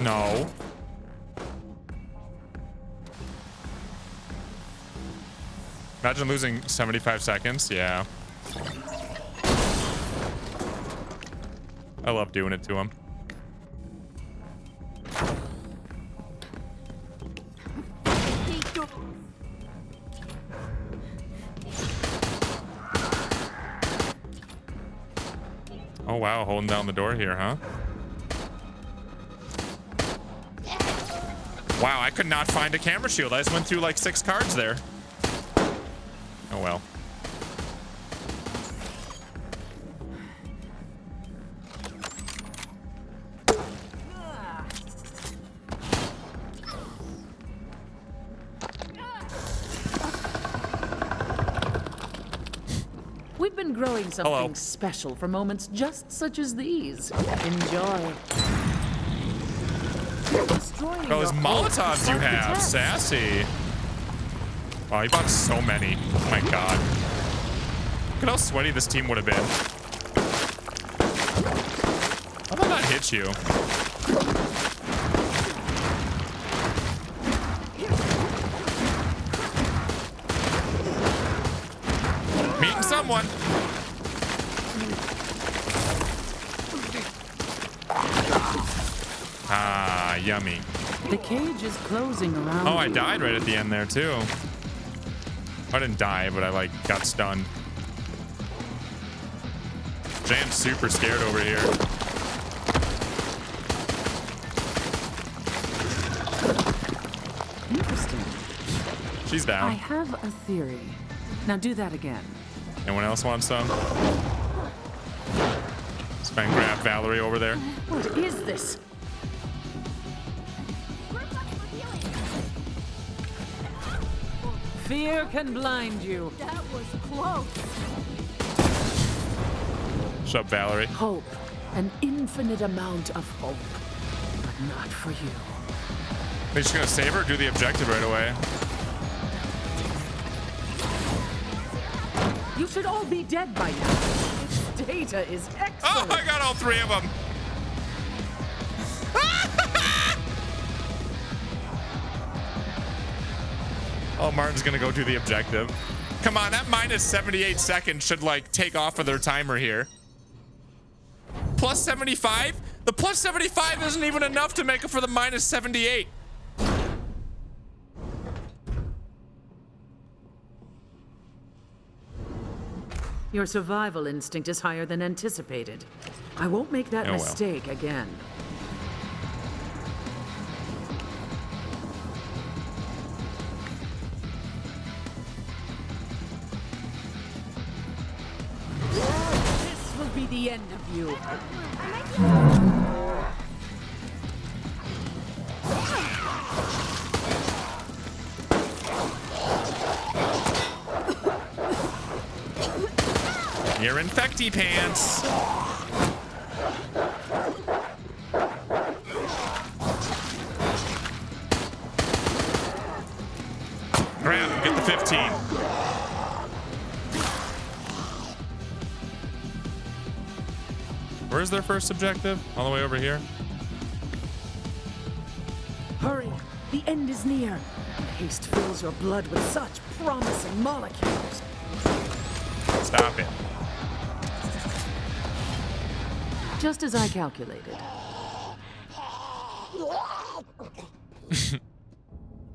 No. Imagine losing 75 seconds. Yeah. I love doing it to him. Oh wow, holding down the door here, huh? Wow, I could not find a camera shield. I just went through like 6 cards there. Oh well. We've been growing something special for moments just such as these. Enjoy. Destroying Oh, those the whole Molotovs you have. protect. Sassy. Wow, you bought so many. Oh my god. Look at how sweaty this team would have been. How did that hit you? Meeting someone. Ah, yummy. The cage is closing around. Oh, I you. died right at the end there too. I didn't die, but I like got stunned. Jan's super scared over here. Interesting. She's I down. have a theory. Now do that again. Anyone else want some? Let's try and grab Valerie over there. What is this? Fear can blind you. That was close. Shut up, Valerie. Hope. An infinite amount of hope. But not for you. Think she's gonna save her or do the objective right away? You should all be dead by now. Its data is Oh, excellent. I got all 3 of them. Oh, Martin's gonna go do the objective. Come on, that minus 78 seconds should like take off of their timer here. Plus 75? The plus 75 isn't even enough to make it for the minus 78. Your survival instinct is higher than anticipated. I won't make that Oh, well. mistake again. This will be the end of you. You're infecty pants. Grab him, get the 15. Where's their first objective? All the way over here? Hurry! The end is near. Haste fills your blood with such promising molecules. Stop it. Just as I calculated.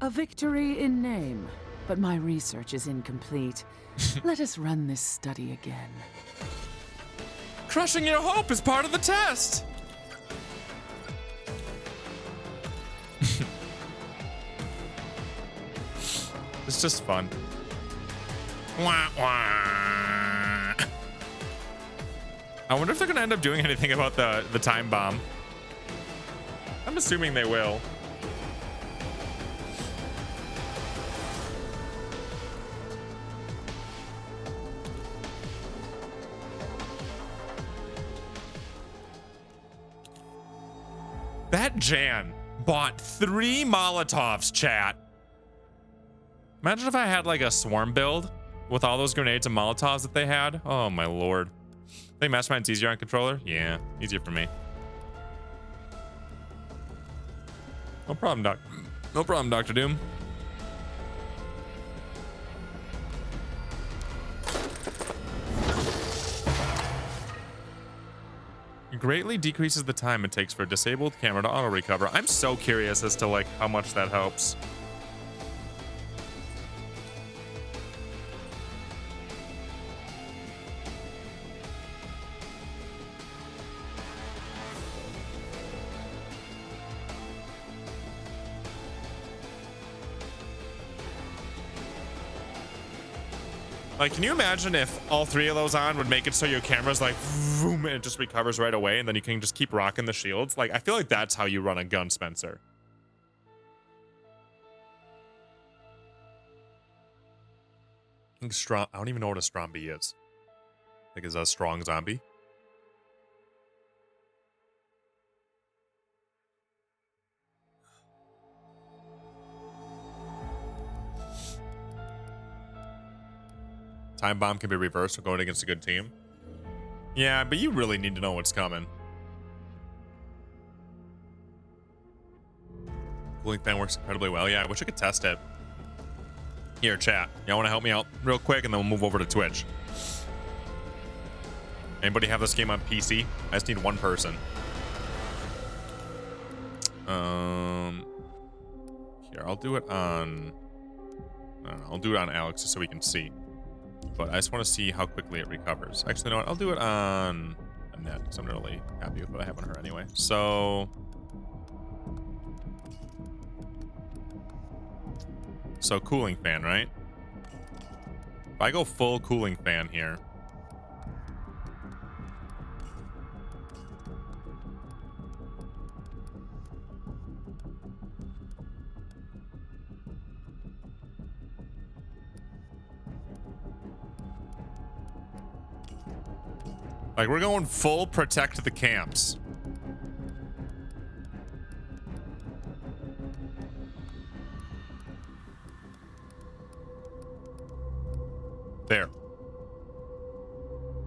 A victory in name, but my research is incomplete. Let us run this study again. Crushing your hope is part of the test. It's just fun. Wah, wah. I wonder if they're gonna end up doing anything about the time bomb. I'm assuming they will. That Jan bought 3 Molotovs, chat. Imagine if I had like a swarm build with all those grenades and Molotovs that they had. Oh my lord. I think Mastermind's easier on controller. Yeah, easier for me. No problem, Doc. No problem, Dr. Doom. It greatly decreases the time it takes for a disabled camera to auto recover. I'm so curious as to like how much that helps. Like, can you imagine if all 3 of those on would make it so your camera's like, vroom, and it just recovers right away, and then you can just keep rocking the shields? Like, I feel like that's how you run a gun, Spencer. I think strong. I don't even know what a Stromby is. Like, is that a strong zombie? Time bomb can be reversed when going against a good team. Yeah, but you really need to know what's coming. Cooling fan works incredibly well. Yeah, I wish I could test it. Here, chat. Y'all want to help me out real quick, and then we'll move over to Twitch. Anybody have this game on PC? I just need one person. Here, I'll do it on... I don't know. I'll do it on Alex just so we can see. But I just want to see how quickly it recovers. Actually, you know what? I'll do it on Annette because I'm really happy with what I have on her anyway. So cooling fan, right? If I go full cooling fan here. Like, we're going full protect the camps. There.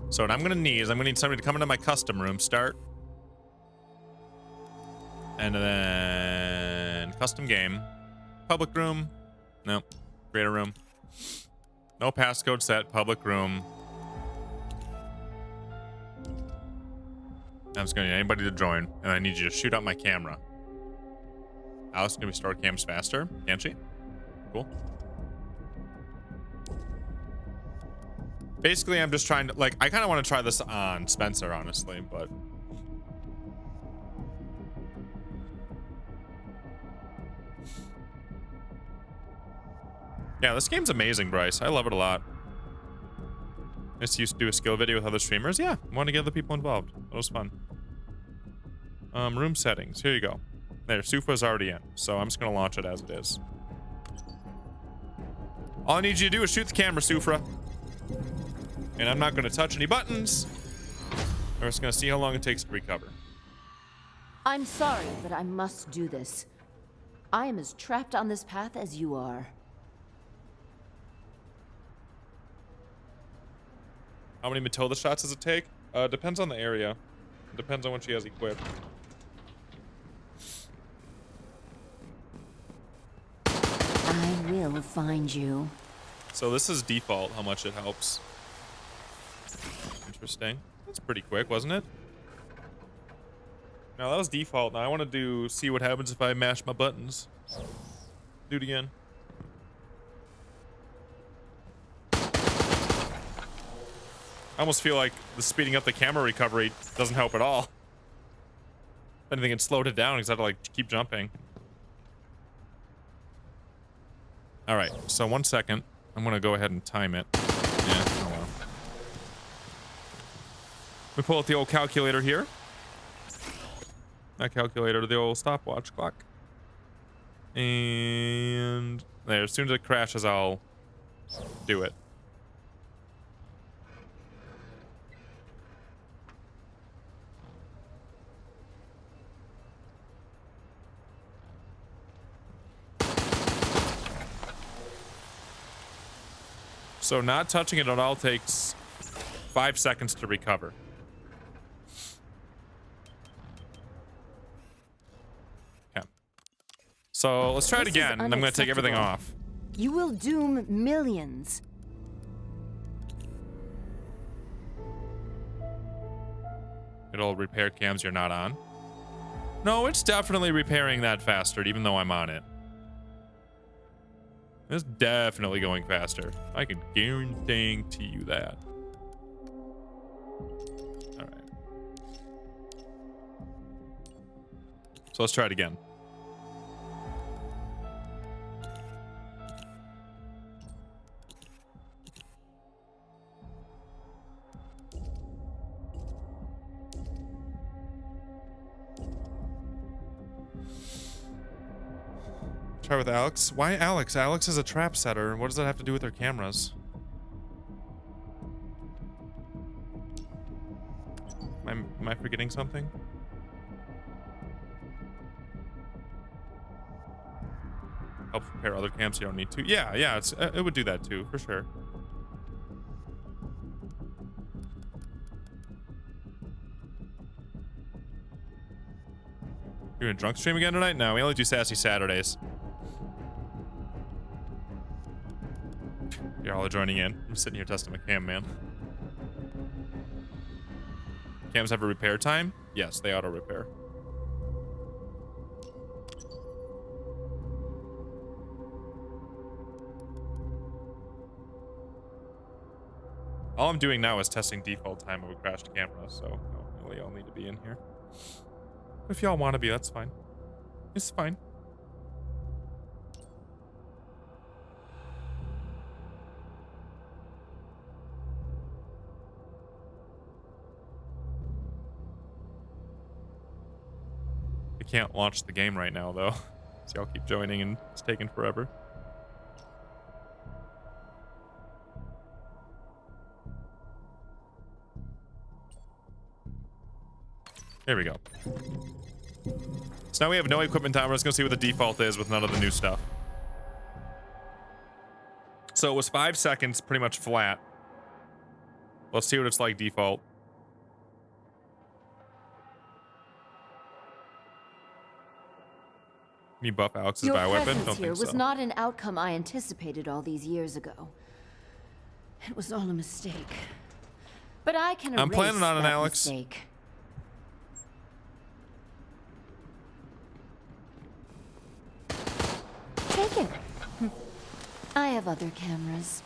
So what I'm gonna need is I'm gonna need somebody to come into my custom room, start. And then custom game. Public room. No. Create a room. No passcode set, public room. I'm just gonna need anybody to join, and I need you to shoot out my camera. Alice can restore cams faster, can't she? Cool. Basically, I'm just trying to, like, I kind of want to try this on Spencer, honestly, but... Yeah, this game's amazing, Bryce. I love it a lot. I just used to do a skill video with other streamers. Yeah, I want to get other people involved. That was fun. Room settings. Here you go. There, Sufa's already in, so I'm just going to launch it as it is. All I need you to do is shoot the camera, Sufra. And I'm not going to touch any buttons. We're just going to see how long it takes to recover. I'm sorry, but I must do this. I am as trapped on this path as you are. How many Matilda shots does it take? Depends on the area. Depends on what she has equipped. I will find you. So this is default, how much it helps. Interesting. That's pretty quick, wasn't it? Now that was default. Now I want to see what happens if I mash my buttons. Do it again. I almost feel like the speeding up the camera recovery doesn't help at all. If anything, it slowed it down because I had to like keep jumping. All right, so 1 second. I'm gonna go ahead and time it. Yeah, oh well. We pull out the old calculator here. Not calculator, the old stopwatch clock. And there, as soon as it crashes, I'll do it. So not touching it at all takes 5 seconds to recover. Okay. So let's try it This is again. I'm going to take everything unacceptable. off. You will doom millions. It'll repair cams you're not on. No, it's definitely repairing that faster, even though I'm on it. It's definitely going faster. I can guarantee you that. All right. So let's try it again. Try with Alex. Why Alex? Alex is a trap setter. What does that have to do with her cameras? Am I forgetting something? Help repair other cams you don't need to. Yeah, it would do that too, for sure. You're gonna drunk stream again tonight? No, we only do Sassy Saturdays. You're all joining in. I'm sitting here testing my cam, man. Cams have a repair time? Yes, they auto repair. All I'm doing now is testing default time of a crashed camera, so no, really all need to be in here. If y'all want to be, that's fine. It's fine. I can't launch the game right now, though. So y'all keep joining and it's taking forever. There we go. So now we have no equipment time. We're just gonna see what the default is with none of the new stuff. So it was 5 seconds, pretty much flat. Let's see what it's like default. Can you buff Alex's Your bioweapon? presence Don't here think was so. not an outcome I anticipated all these years ago. It was all a mistake. But I can erase I'm planning on it, that Alex. mistake. Take it. I have other cameras.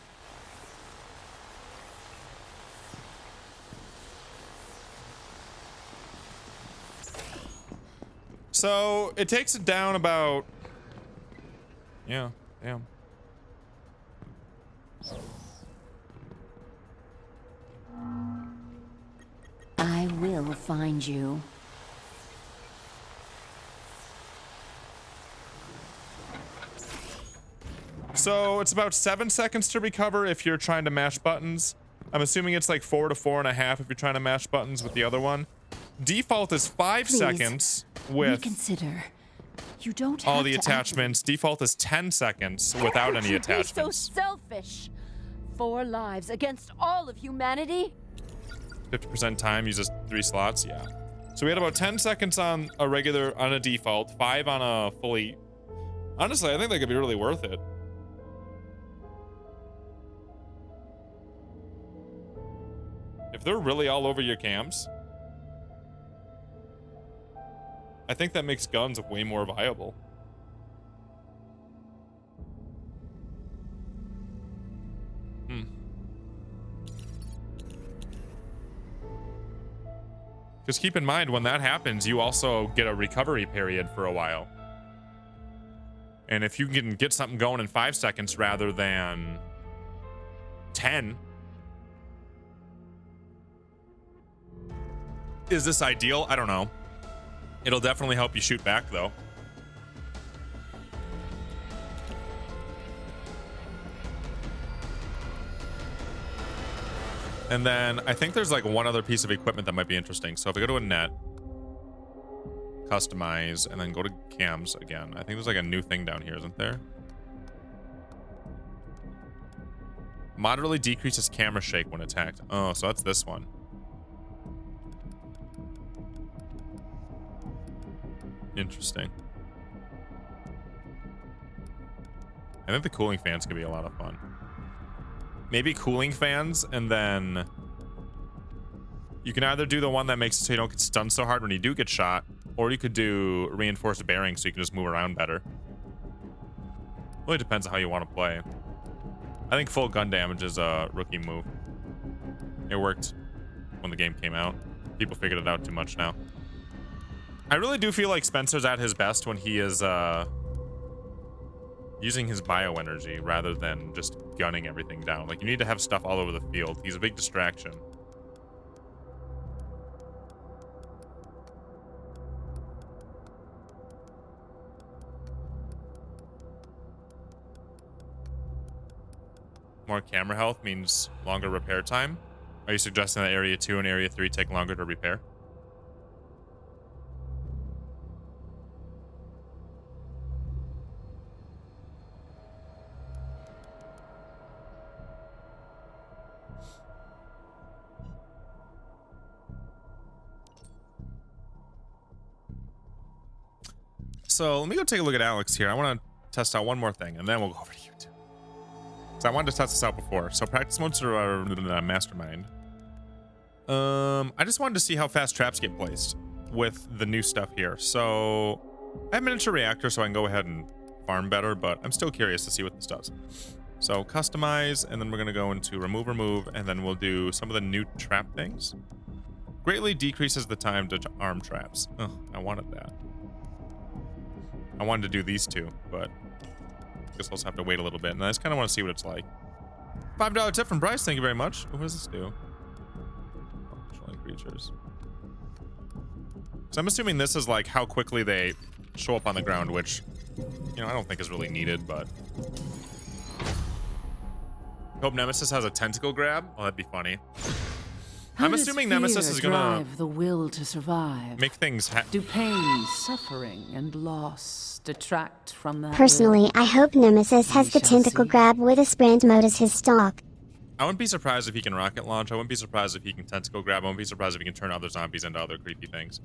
So it takes it down about, yeah, damn. I will find you. So it's about 7 seconds to recover if you're trying to mash buttons. I'm assuming it's like 4 to 4.5 if you're trying to mash buttons with the other one. Default is 5 Please, seconds with reconsider. You don't all have the to attachments. Default is 10 seconds without any You'd attachments. Be so selfish. 4 lives against all of humanity. 50% time uses 3 slots. Yeah. So we had about 10 seconds on a default, 5 on a fully. Honestly, I think that could be really worth it. If they're really all over your cams, I think that makes guns way more viable. Because keep in mind, when that happens, you also get a recovery period for a while. And if you can get something going in 5 seconds rather than 10, is this ideal? I don't know. It'll definitely help you shoot back, though. And then I think there's like one other piece of equipment that might be interesting. So if I go to a net, customize, and then go to cams again, I think there's like a new thing down here, isn't there? Moderately decreases camera shake when attacked. Oh, so that's this one. Interesting. I think the cooling fans could be a lot of fun. Maybe cooling fans, and then you can either do the one that makes it so you don't get stunned so hard when you do get shot, or you could do reinforced bearings so you can just move around better. Really depends on how you want to play. I think full gun damage is a rookie move. It worked when the game came out. People figured it out too much now. I really do feel like Spencer's at his best when he is using his bioenergy rather than just gunning everything down. Like, you need to have stuff all over the field. He's a big distraction. More camera health means longer repair time. Are you suggesting that Area 2 and Area 3 take longer to repair? So let me go take a look at Alex here. I want to test out one more thing, and then we'll go over to you two. So I wanted to test this out before. So practice modes are Mastermind. I just wanted to see how fast traps get placed with the new stuff here. So I have miniature reactor, so I can go ahead and farm better, but I'm still curious to see what this does. So customize, and then we're gonna go into remove, and then we'll do some of the new trap things. Greatly decreases the time to arm traps. Oh, I wanted that. I wanted to do these two, but I guess I'll just have to wait a little bit. And I just kind of want to see what it's like. $5 tip from Bryce. Thank you very much. What does this do? Controlling creatures. So I'm assuming this is like how quickly they show up on the ground, which, you know, I don't think is really needed, but. Hope Nemesis has a tentacle grab. Oh, that'd be funny. I'm assuming Nemesis is gonna drive the will to survive. make things Do pain, suffering, and loss detract from that? Personally, will? I hope Nemesis has the shall tentacle see. grab with a sprint mode as his stock. I wouldn't be surprised if he can rocket launch. I wouldn't be surprised if he can tentacle grab. I wouldn't be surprised if he can turn other zombies into other creepy things.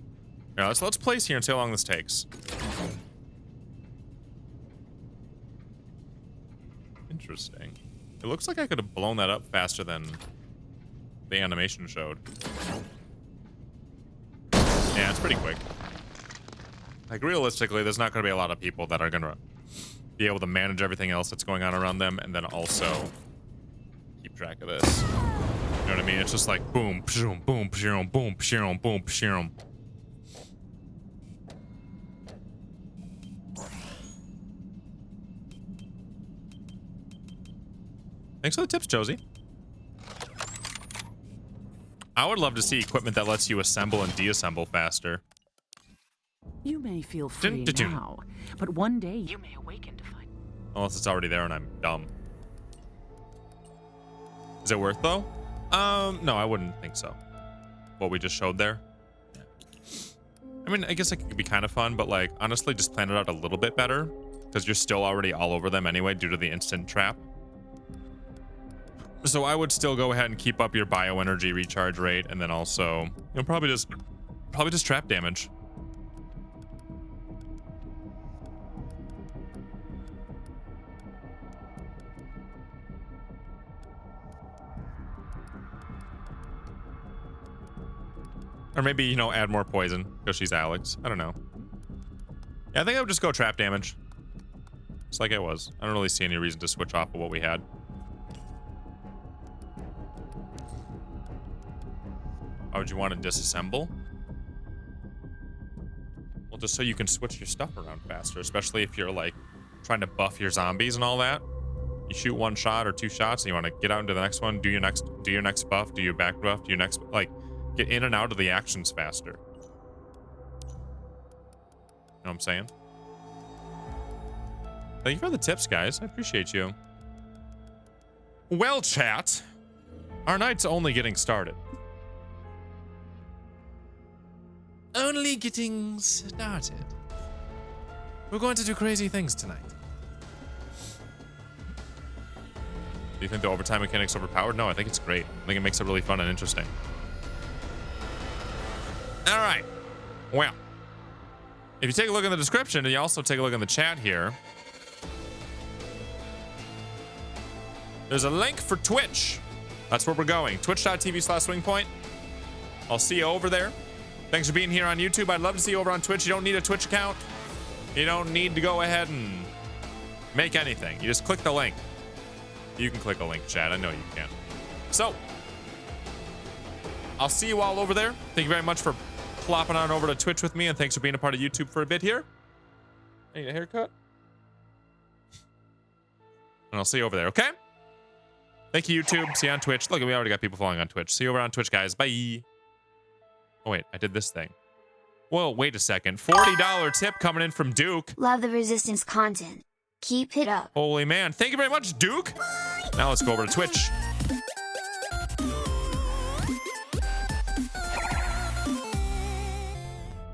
Now let's place here and see how long this takes. Interesting. It looks like I could have blown that up faster than the animation showed. Yeah, it's pretty quick. Like, realistically, there's not going to be a lot of people that are going to be able to manage everything else that's going on around them and then also keep track of this. You know what I mean? It's just like boom, pshoom, boom, pshoom, boom, pshoom, boom, pshoom. Thanks for the tips, Josie. I would love to see equipment that lets you assemble and deassemble faster. You may feel free now, but one day you may awaken to find. Unless it's already there and I'm dumb. Is it worth though? No, I wouldn't think so. What we just showed there. Yeah. I mean, I guess it could be kind of fun, but like honestly, just plan it out a little bit better because you're still already all over them anyway due to the instant trap. So I would still go ahead and keep up your bioenergy recharge rate, and then also, you know, probably just trap damage. Or maybe, you know, add more poison because she's Alex. I don't know. Yeah, I think I would just go trap damage. Just like it was. I don't really see any reason to switch off of what we had. How would you want to disassemble? just so you can switch your stuff around faster, especially if you're like trying to buff your zombies and all that. You shoot one shot or two shots and you want to get out into the next one, do your next buff, do your back buff, do your next, like, get in and out of the actions faster. You know what I'm saying? Thank you for the tips, guys. I appreciate you. Well, chat, our night's only getting started. Only getting started. We're going to do crazy things tonight. Do you think the overtime mechanic's overpowered? No, I think it's great. I think it makes it really fun and interesting. All right. Well, if you take a look in the description and you also take a look in the chat here, there's a link for Twitch. That's where we're going. Twitch.tv/swingpoint. I'll see you over there. Thanks for being here on YouTube. I'd love to see you over on Twitch. You don't need a Twitch account. You don't need to go ahead and make anything. You just click the link. You can click a link, chat. I know you can. So, I'll see you all over there. Thank you very much for plopping on over to Twitch with me, and thanks for being a part of YouTube for a bit here. I need a haircut. And I'll see you over there, okay? Thank you, YouTube. See you on Twitch. Look, we already got people following on Twitch. See you over on Twitch, guys. Bye. Oh, wait. I did this thing. Whoa, wait a second. $40 tip coming in from Duke. Love the Resistance content. Keep it up. Holy man. Thank you very much, Duke. Now let's go over to Twitch.